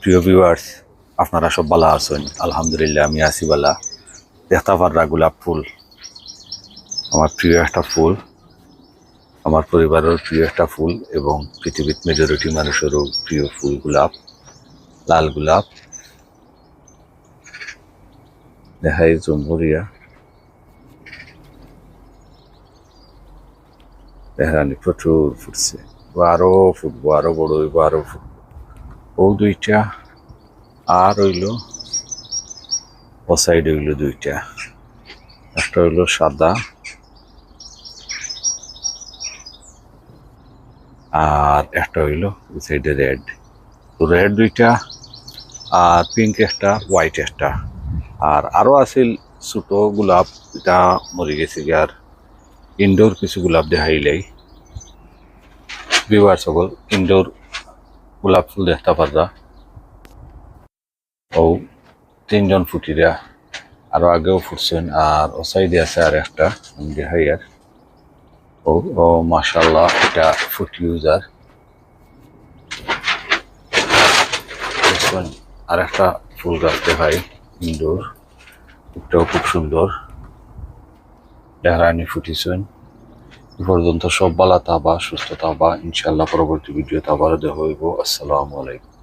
প্রিয় ভিউয়ার্স, আপনারা সব ভালো আছেন? আলহামদুলিল্লাহ আমি আছি ভালো। দেখতে পাররা গোলাপ ফুল আমার প্রিয় একটা ফুল, আমার পরিবারের প্রিয় একটা ফুল এবং পৃথিবীর মেজরিটি মানুষেরও প্রিয় ফুল গোলাপ, লাল গোলাপ। দেখাই জম্বুরিয়া দেখানি প্রচুর ফুটছে, আরো ফুটবো, আরো বড় হইব, আরো ফুটবো। ও দুইটা আর হইল ও সাইড হইল দুইটা, একটা হইল সাদা আর একটা হইল ওই সাইডে রেড। তো রেড দুইটা আর পিঙ্ক একটা, হোয়াইট একটা, আর আরো আছিল ছোট গোলাপ, এটা মরে গেছে। আর ইনডোর কিছু গোলাপ দেখাইলাই ভিউয়ার সকল, ইনডোর গোলাপ ফুল দেখতে পাররা। ও তিনজন ফুটিরা, আরো আগেও ফুটছেন। আর ও সাইডে আছে আর একটা দেখাই। আর ও ও মাশাআল্লাহ, এটা ফুট ইউজার। আর একটা ফুল গাছ দেখাই ইনডোর, এটাও খুব সুন্দর দেখানি ফুটিছেন। এ পর্যন্ত সব ভালো থাকবা, সুস্থ থাকবা, ইনশাআল্লাহ পরবর্তী ভিডিওতে আবারও দেখা হইব। আসসালামু আলাইকুম।